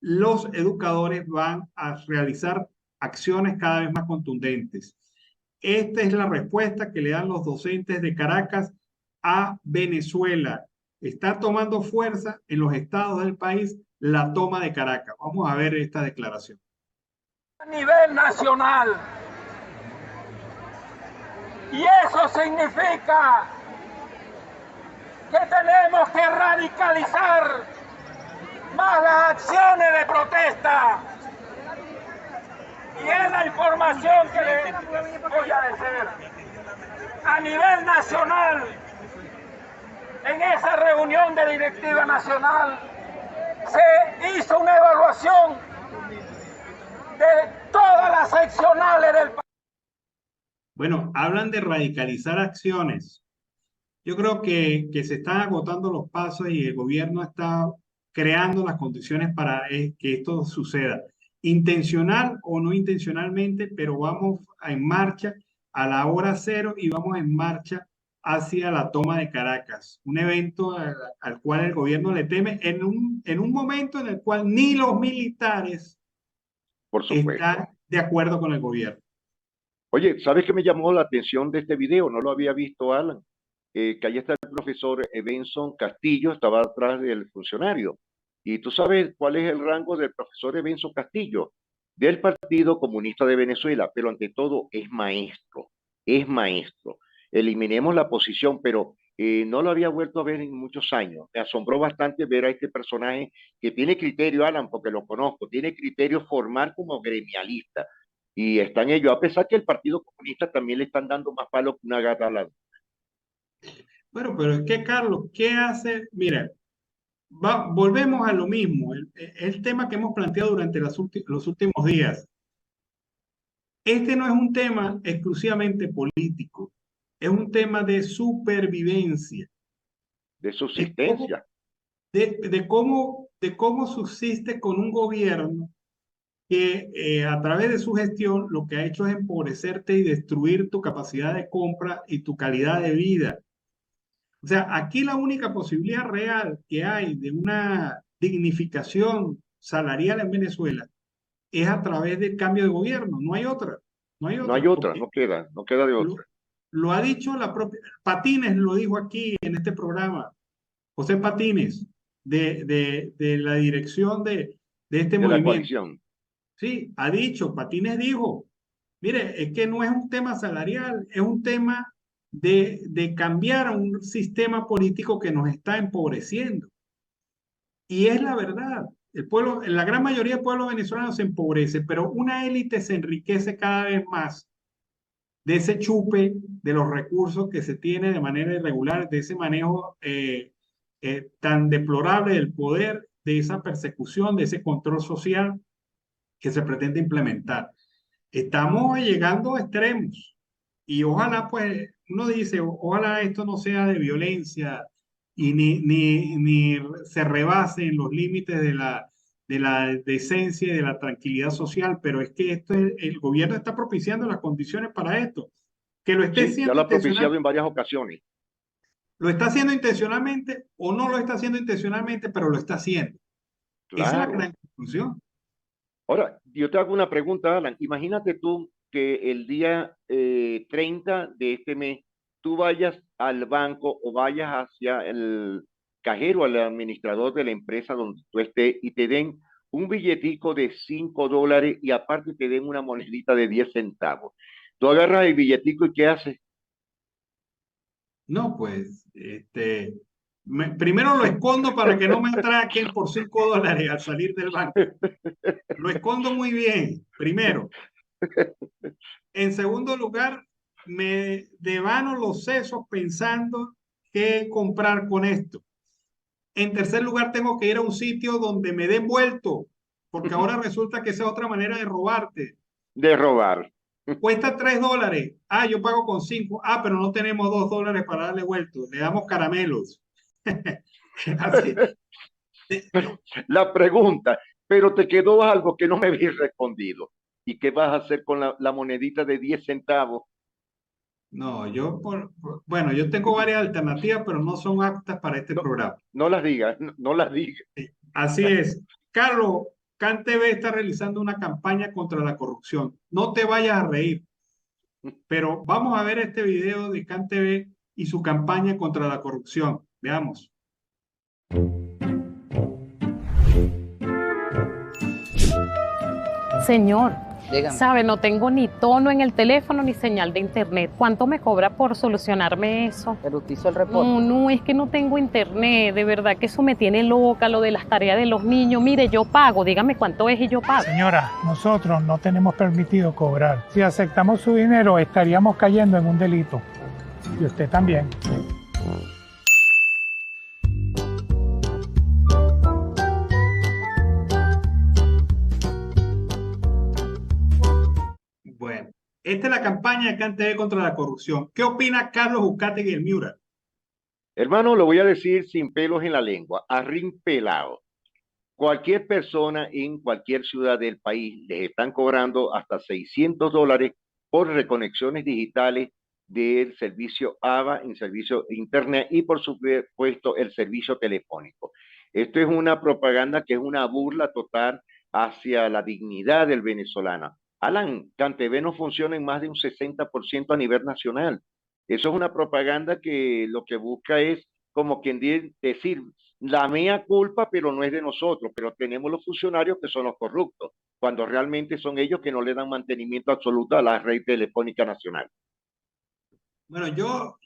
los educadores van a realizar acciones cada vez más contundentes. Esta es la respuesta que le dan los docentes de Caracas a Venezuela. Está tomando fuerza en los estados del país la toma de Caracas. Vamos a ver esta declaración. A nivel nacional. Y eso significa que tenemos que radicalizar más las acciones de protesta. Y es la información que les voy a decir. A nivel nacional, en esa reunión de directiva nacional, se hizo una evaluación de todas las seccionales del país. Bueno, hablan de radicalizar acciones. Yo creo que se están agotando los pasos y el gobierno está creando las condiciones para que esto suceda. Intencional o no intencionalmente, pero vamos en marcha a la hora cero y vamos en marcha hacia la toma de Caracas, un evento al cual el gobierno le teme en un momento en el cual ni los militares Por supuesto. están de acuerdo con el gobierno. Oye, ¿sabes qué me llamó la atención de este video? No lo había visto, Alan. Que ahí está el profesor Benson Castillo, estaba atrás del funcionario. ¿Y tú sabes cuál es el rango del profesor Benson Castillo? Del Partido Comunista de Venezuela, pero ante todo es maestro, es maestro. Eliminemos la posición, pero No lo había vuelto a ver en muchos años. Me asombró bastante ver a este personaje que tiene criterio, Alan, porque lo conozco, tiene criterio formal como gremialista. Y está en ello, a pesar que el Partido Comunista también le están dando más palo que una gata al lado. Bueno, pero es que, Carlos, ¿qué hace? Mira, volvemos a lo mismo, el tema que hemos planteado durante los últimos días. Este no es un tema exclusivamente político, es un tema de supervivencia, De de cómo, subsistencia. de cómo subsiste con un gobierno que a través de su gestión lo que ha hecho es empobrecerte y destruir tu capacidad de compra y tu calidad de vida. O sea, aquí la única posibilidad real que hay de una dignificación salarial en Venezuela es a través del cambio de gobierno, no hay otra, no hay No hay otra, otra, porque no queda de lo, otra. lo ha dicho la propia, Patines lo dijo aquí en este programa, José Patines, de la dirección de este De la movimiento. coalición. Sí, ha dicho, Patines dijo, mire, es que no es un tema salarial, es un tema de cambiar un sistema político que nos está empobreciendo. Y es la verdad. El pueblo, la gran mayoría del pueblo venezolano se empobrece, pero una élite se enriquece cada vez más de ese chupe de los recursos que se tiene de manera irregular, de ese manejo tan deplorable del poder, de esa persecución, de ese control social que se pretende implementar. Estamos llegando a extremos y ojalá, pues, uno dice, ojalá esto no sea de violencia y ni se rebase en los límites de la decencia y de la tranquilidad social, pero es que el gobierno está propiciando las condiciones para esto. Que lo esté Sí, ya haciendo lo ha propiciado intencional, en varias ocasiones. lo está haciendo intencionalmente o no lo está haciendo intencionalmente, pero lo está haciendo. Esa es la Claro. gran conclusión. Ahora, yo te hago una pregunta, Alan. Imagínate tú que el día 30 de este mes tú vayas al banco o vayas hacia el cajero, al administrador de la empresa donde tú estés y te den un billetico de $5 y aparte te den una monedita de 10 centavos. Tú agarras el billetico y ¿qué haces? No, pues, primero lo escondo para que no me atraquen por $5 al salir del banco. Lo escondo muy bien, primero. En segundo lugar, me devano los sesos pensando qué comprar con esto. En tercer lugar, tengo que ir a un sitio donde me den vuelto, porque ahora resulta que esa es otra manera de robarte. De robar. Cuesta $3. Ah, yo pago con 5. Ah, pero no tenemos $2 para darle vuelto. Le damos caramelos. Así. La pregunta, pero te quedó algo que no me habías respondido. ¿Y qué vas a hacer con la monedita de 10 centavos? No, bueno, yo tengo varias alternativas, pero no son aptas para este No, programa. no las digas, no las digas. Así es. Carlos, CanTV está realizando una campaña contra la corrupción. No te vayas a reír, pero vamos a ver este video de CanTV y su campaña contra la corrupción. Veamos. Señor, Dígame. sabe, no tengo ni tono en el teléfono ni señal de internet. ¿Cuánto me cobra por solucionarme eso? Pero usted hizo el reporte. No, es que no tengo internet. De verdad que eso me tiene loca, lo de las tareas de los niños. Mire, yo pago, dígame cuánto es y yo pago. Señora, nosotros no tenemos permitido cobrar. Si aceptamos su dinero, estaríamos cayendo en un delito. Y usted también. Bueno, esta es la campaña de CanTV contra la corrupción. ¿Qué opina Carlos Uzcategui del Miura? Hermano, lo voy a decir sin pelos en la lengua, arrimpelado. Cualquier persona en cualquier ciudad del país les están cobrando hasta $600 por reconexiones digitales del servicio AVA en servicio de internet y por supuesto el servicio telefónico. Esto es una propaganda que es una burla total hacia la dignidad del venezolano. Alan, CanTV no funciona en más de un 60% a nivel nacional. Eso es una propaganda que lo que busca es como quien decir, la mea culpa, pero no es de nosotros, pero tenemos los funcionarios que son los corruptos, cuando realmente son ellos que no le dan mantenimiento absoluto a la red telefónica nacional. Bueno, yo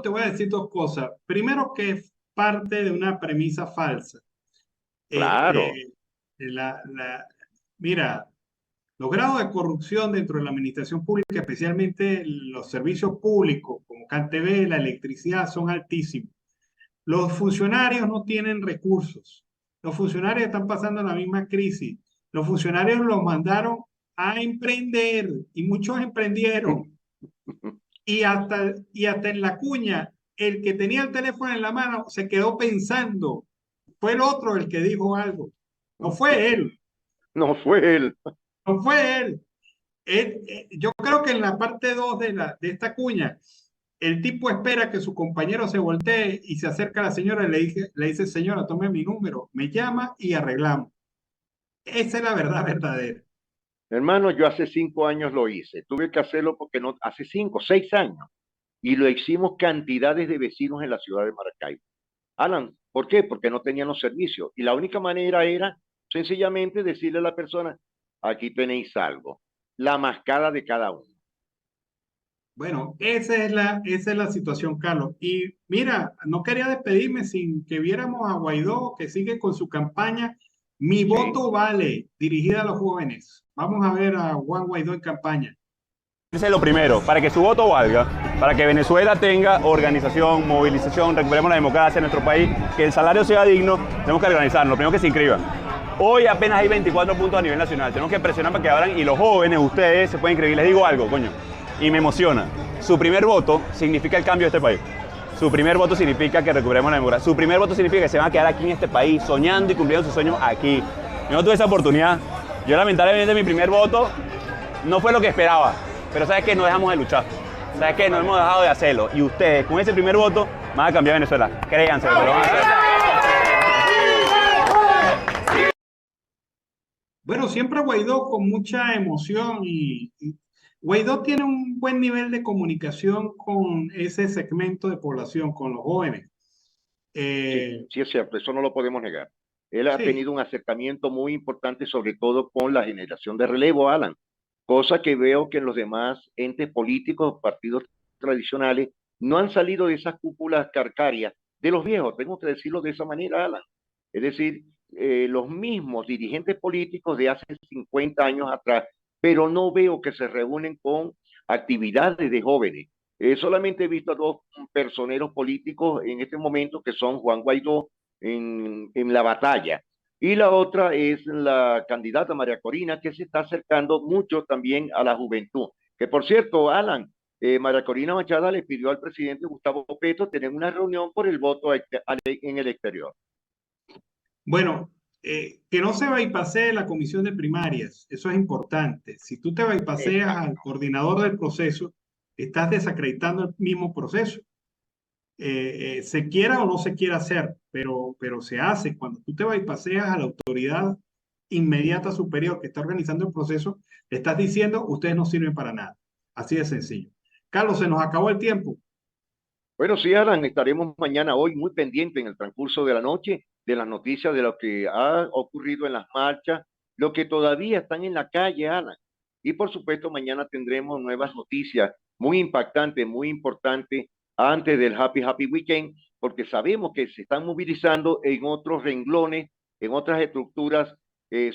te voy a decir dos cosas. Primero, que es parte de una premisa falsa. Claro, Este, mira, los grados de corrupción dentro de la administración pública, especialmente los servicios públicos como CanTV, la electricidad, son altísimos. Los funcionarios no tienen recursos. Los funcionarios están pasando la misma crisis. Los funcionarios los mandaron a emprender y muchos emprendieron. Y hasta en la cuña, el que tenía el teléfono en la mano se quedó pensando. Fue el otro el que dijo algo. No fue él. no fue él. No fue él. Yo creo que en la parte 2 de esta cuña, el tipo espera que su compañero se voltee y se acerca a la señora y le dice, señora, tome mi número, me llama y arreglamos. Esa es la verdad verdadera. Hermano, yo hace 5 años lo hice. Tuve que hacerlo porque no, hace 5, 6 años. Y lo hicimos cantidades de vecinos en la ciudad de Maracaibo. Alan, ¿por qué? Porque no tenían los servicios. Y la única manera era sencillamente decirle a la persona, aquí tenéis algo. La mascada de cada uno. Bueno, esa es la situación, Carlos. Y mira, no quería despedirme sin que viéramos a Guaidó, que sigue con su campaña Mi Sí. voto vale, dirigida a los jóvenes. Vamos a ver a Juan Guaidó en campaña. Ese es lo primero, para que su voto valga, para que Venezuela tenga organización, movilización, recuperemos la democracia en nuestro país, que el salario sea digno, tenemos que organizarnos, lo primero que se inscriban. Hoy apenas hay 24 puntos a nivel nacional, tenemos que presionar para que abran y los jóvenes, ustedes, se pueden inscribir. Les digo algo, coño, y me emociona. Su primer voto significa el cambio de este país. Su primer voto significa que recuperemos la democracia. Su primer voto significa que se van a quedar aquí en este país, soñando y cumpliendo sus sueños aquí. Yo no tuve esa oportunidad. Yo lamentablemente mi primer voto no fue lo que esperaba. Pero ¿sabes qué? No dejamos de luchar. ¿Sabes qué? No hemos dejado de hacerlo. Y ustedes, con ese primer voto, van a cambiar Venezuela. Créanse, lo van a hacer. Bueno, siempre Guaidó con mucha emoción y Guaidó tiene un buen nivel de comunicación con ese segmento de población, con los jóvenes. Sí, es cierto, eso no lo podemos negar. Él ha Sí, tenido un acercamiento muy importante, sobre todo con la generación de relevo, Alan, cosa que veo que en los demás entes políticos, partidos tradicionales, no han salido de esas cúpulas carcarias de los viejos, tengo que decirlo de esa manera, Alan. Es decir, los mismos dirigentes políticos de hace 50 años atrás, pero no veo que se reúnen con actividades de jóvenes. Solamente he visto a dos personeros políticos en este momento, que son Juan Guaidó en la batalla, y la otra es la candidata María Corina, que se está acercando mucho también a la juventud. Que por cierto, Alan, María Corina Machada le pidió al presidente Gustavo Petro tener una reunión por el voto en el exterior. bueno, que no se bypassee la comisión de primarias, eso es importante. Si tú te bypasseas Exacto. al coordinador del proceso, estás desacreditando el mismo proceso. Se quiera o no se quiera hacer, pero se hace. Cuando tú te bypasseas a la autoridad inmediata superior que está organizando el proceso, le estás diciendo, ustedes no sirven para nada. Así de sencillo. Carlos, se nos acabó el tiempo. Bueno, sí, Alan, estaremos mañana, hoy, muy pendiente en el transcurso de la noche de las noticias de lo que ha ocurrido en las marchas, lo que todavía están en la calle, Alan. Y por supuesto, mañana tendremos nuevas noticias muy impactantes, muy importantes, antes del Happy Weekend, porque sabemos que se están movilizando en otros renglones, en otras estructuras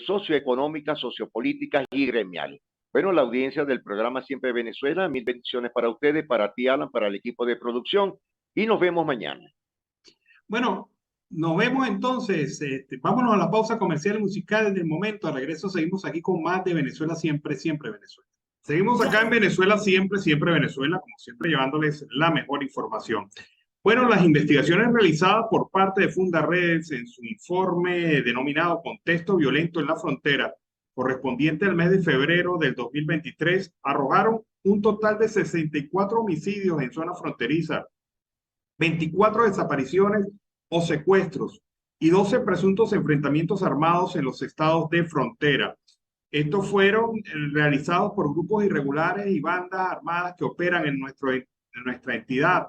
socioeconómicas, sociopolíticas y gremiales. Bueno, la audiencia del programa Siempre Venezuela, mil bendiciones para ustedes, para ti, Alan, para el equipo de producción, y nos vemos mañana. Bueno, nos vemos entonces. Vámonos a la pausa comercial y musical del momento. Al regreso seguimos aquí con más de Venezuela Siempre, Siempre Venezuela. Seguimos acá en Venezuela Siempre, Siempre Venezuela, como siempre llevándoles la mejor información. Bueno, las investigaciones realizadas por parte de Fundaredes en su informe denominado Contexto Violento en la Frontera, correspondiente al mes de febrero del 2023, arrojaron un total de 64 homicidios en zona fronteriza, 24 desapariciones o secuestros y 12 presuntos enfrentamientos armados en los estados de frontera. Estos fueron realizados por grupos irregulares y bandas armadas que operan en nuestra entidad.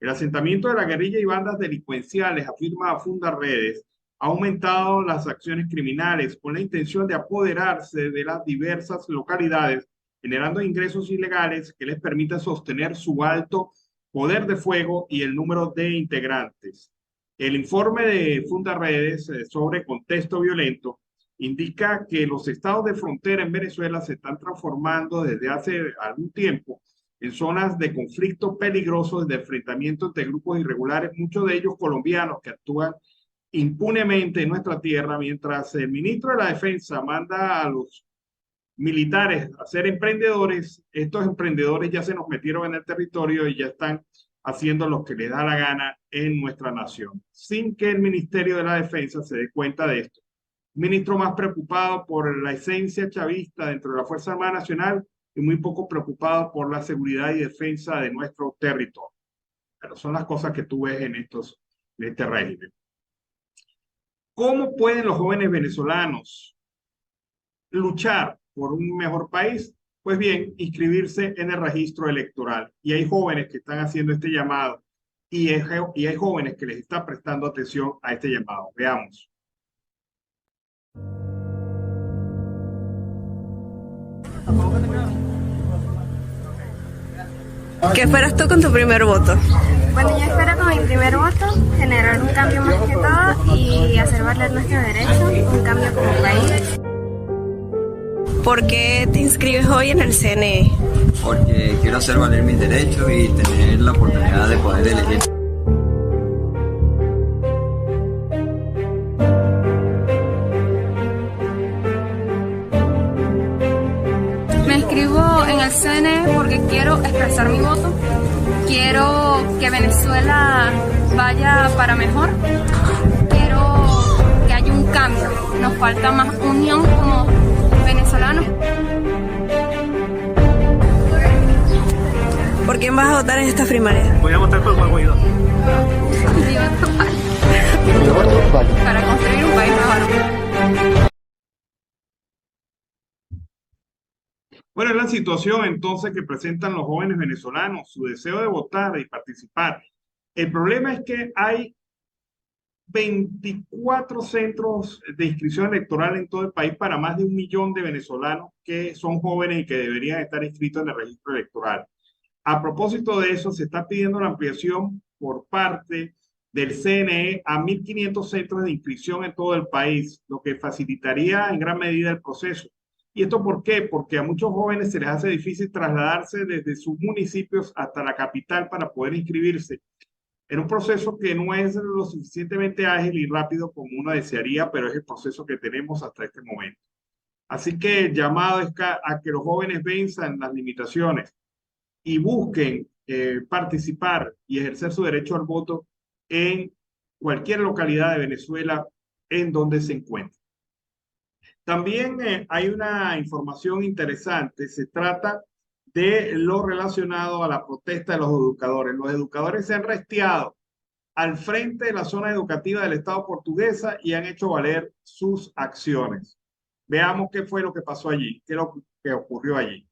El asentamiento de la guerrilla y bandas delincuenciales, afirma Fundaredes, ha aumentado las acciones criminales con la intención de apoderarse de las diversas localidades, generando ingresos ilegales que les permitan sostener su alto poder de fuego y el número de integrantes. El informe de Fundaredes sobre contexto violento indica que los estados de frontera en Venezuela se están transformando desde hace algún tiempo en zonas de conflicto peligrosos, de enfrentamiento entre grupos irregulares, muchos de ellos colombianos que actúan impunemente en nuestra tierra, mientras el ministro de la Defensa manda a los militares a ser emprendedores. Estos emprendedores ya se nos metieron en el territorio y ya están haciendo lo que les da la gana en nuestra nación, sin que el Ministerio de la Defensa se dé cuenta de esto. Ministro más preocupado por la esencia chavista dentro de la Fuerza Armada Nacional y muy poco preocupado por la seguridad y defensa de nuestro territorio. Pero son las cosas que tú ves en este régimen. ¿Cómo pueden los jóvenes venezolanos luchar por un mejor país? Pues bien, inscribirse en el registro electoral. Y hay jóvenes que están haciendo este llamado y hay jóvenes que les están prestando atención a este llamado. Veamos. ¿Qué esperas tú con tu primer voto? Bueno, yo espero con mi primer voto generar un cambio más que todo y hacer valer nuestros derechos, un cambio como país. ¿Por qué te inscribes hoy en el CNE? Porque quiero hacer valer mis derechos y tener la oportunidad de poder elegir. Me inscribo en el CNE porque quiero expresar mi voto, quiero que Venezuela vaya para mejor, quiero que haya un cambio, nos falta más unión como venezolanos. ¿Por quién vas a votar en esta primaria? Voy a votar por Juan Guaidó. Para construir un país mejor. Bueno, es la situación entonces que presentan los jóvenes venezolanos, su deseo de votar y participar. El problema es que hay 24 centros de inscripción electoral en todo el país para más de 1 millón de venezolanos que son jóvenes y que deberían estar inscritos en el registro electoral. A propósito de eso, se está pidiendo la ampliación por parte del CNE a 1.500 centros de inscripción en todo el país, lo que facilitaría en gran medida el proceso. ¿Y esto por qué? Porque a muchos jóvenes se les hace difícil trasladarse desde sus municipios hasta la capital para poder inscribirse. En un proceso que no es lo suficientemente ágil y rápido como uno desearía, pero es el proceso que tenemos hasta este momento. Así que el llamado es a que los jóvenes venzan las limitaciones y busquen participar y ejercer su derecho al voto en cualquier localidad de Venezuela en donde se encuentren. También hay una información interesante, se trata de lo relacionado a la protesta de los educadores. Los educadores se han restiado al frente de la zona educativa del Estado portuguesa y han hecho valer sus acciones. Veamos qué fue lo que pasó allí, qué es lo que ocurrió allí.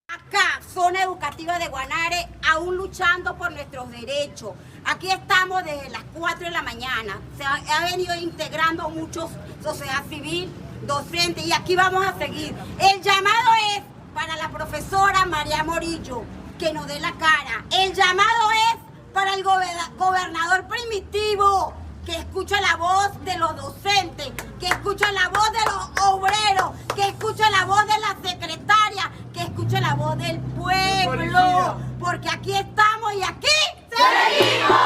Acá, zona educativa de Guanare, aún luchando por nuestros derechos. Aquí estamos desde las 4 de la mañana. Se ha venido integrando muchos sociedad civil, docentes, y aquí vamos a seguir. El llamado es para la profesora María Morillo, que nos dé la cara. El llamado es para el gobernador Primitivo, que escucha la voz de los docentes, que escucha la voz de los obreros, que escucha la voz de la secretaria, que escucha la voz del pueblo, porque aquí estamos y aquí seguimos.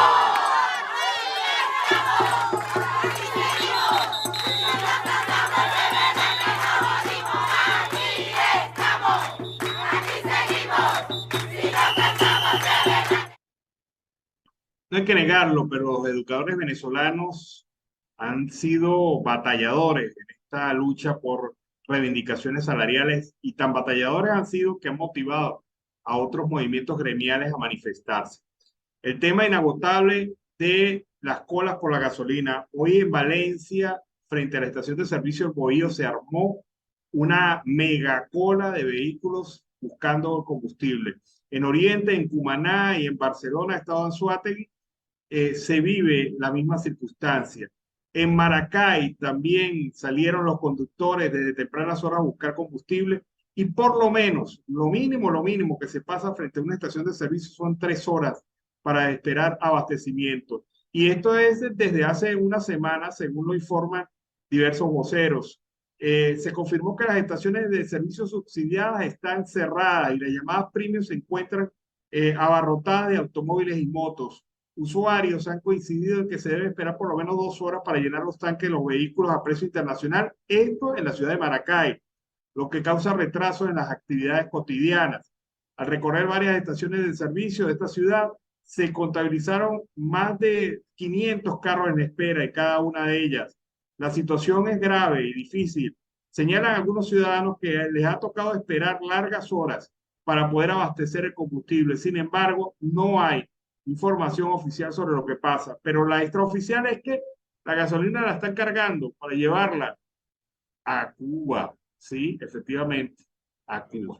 No hay que negarlo, pero los educadores venezolanos han sido batalladores en esta lucha por reivindicaciones salariales, y tan batalladores han sido que han motivado a otros movimientos gremiales a manifestarse. El tema inagotable de las colas por la gasolina. Hoy en Valencia, frente a la estación de servicio El Bohío, se armó una mega cola de vehículos buscando combustible. En Oriente, en Cumaná y en Barcelona, Estado Anzoátegui, se vive la misma circunstancia. En Maracay también salieron los conductores desde tempranas horas a buscar combustible, y por lo menos, lo mínimo que se pasa frente a una estación de servicio son 3 horas para esperar abastecimiento. Y esto es desde hace una semana, según lo informan diversos voceros. Se confirmó que las estaciones de servicio subsidiadas están cerradas y las llamadas premium se encuentran abarrotadas de automóviles y motos. Usuarios han coincidido en que se debe esperar por lo menos 2 horas para llenar los tanques de los vehículos a precio internacional, esto en la ciudad de Maracay, lo que causa retrasos en las actividades cotidianas. Al recorrer varias estaciones de servicio de esta ciudad, se contabilizaron más de 500 carros en espera en cada una de ellas. La situación es grave y difícil. Señalan algunos ciudadanos que les ha tocado esperar largas horas para poder abastecer el combustible. Sin embargo, no hay información oficial sobre lo que pasa. Pero la extraoficial es que la gasolina la están cargando para llevarla a Cuba. Sí, efectivamente, a Cuba.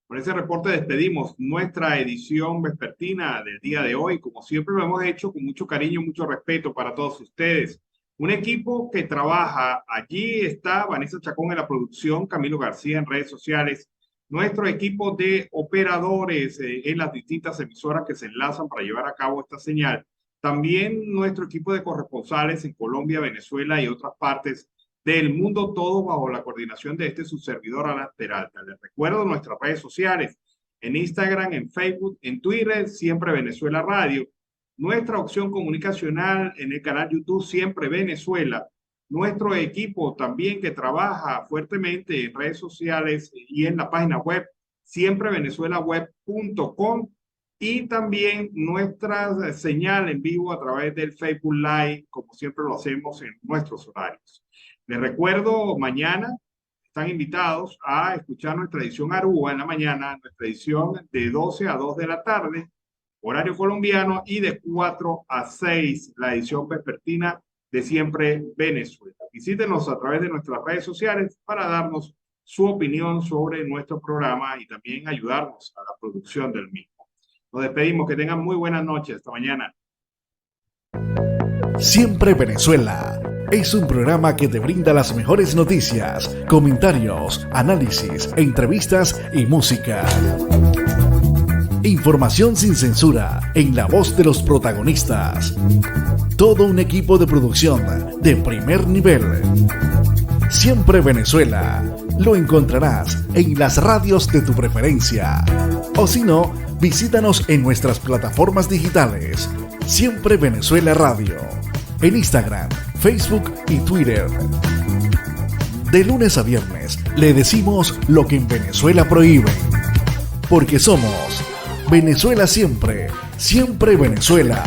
Con ese reporte despedimos nuestra edición vespertina del día de hoy. Como siempre lo hemos hecho con mucho cariño, mucho respeto para todos ustedes. Un equipo que trabaja, allí está Vanessa Chacón en la producción, Camilo García en redes sociales, nuestro equipo de operadores en las distintas emisoras que se enlazan para llevar a cabo esta señal. También nuestro equipo de corresponsales en Colombia, Venezuela y otras partes del mundo, todo bajo la coordinación de su servidor Alan Peralta. Les recuerdo nuestras redes sociales, en Instagram, en Facebook, en Twitter, Siempre Venezuela Radio. Nuestra opción comunicacional en el canal YouTube Siempre Venezuela. Nuestro equipo también que trabaja fuertemente en redes sociales y en la página web siemprevenezuelaweb.com y también nuestra señal en vivo a través del Facebook Live, como siempre lo hacemos en nuestros horarios. Les recuerdo, mañana están invitados a escuchar nuestra edición Aruba en la mañana, nuestra edición de 12 a 2 de la tarde, horario colombiano, y de 4 a 6, la edición vespertina de Siempre Venezuela. Visítenos a través de nuestras redes sociales para darnos su opinión sobre nuestro programa y también ayudarnos a la producción del mismo. Nos despedimos, que tengan muy buenas noches. Hasta mañana. Siempre Venezuela es un programa que te brinda las mejores noticias, comentarios, análisis, entrevistas y música. Información sin censura en la voz de los protagonistas. Todo un equipo de producción de primer nivel. Siempre Venezuela. Lo encontrarás en las radios de tu preferencia. O si no, visítanos en nuestras plataformas digitales. Siempre Venezuela Radio. En Instagram, Facebook y Twitter. De lunes a viernes le decimos lo que en Venezuela prohíben. Porque somos Venezuela Siempre, Siempre Venezuela.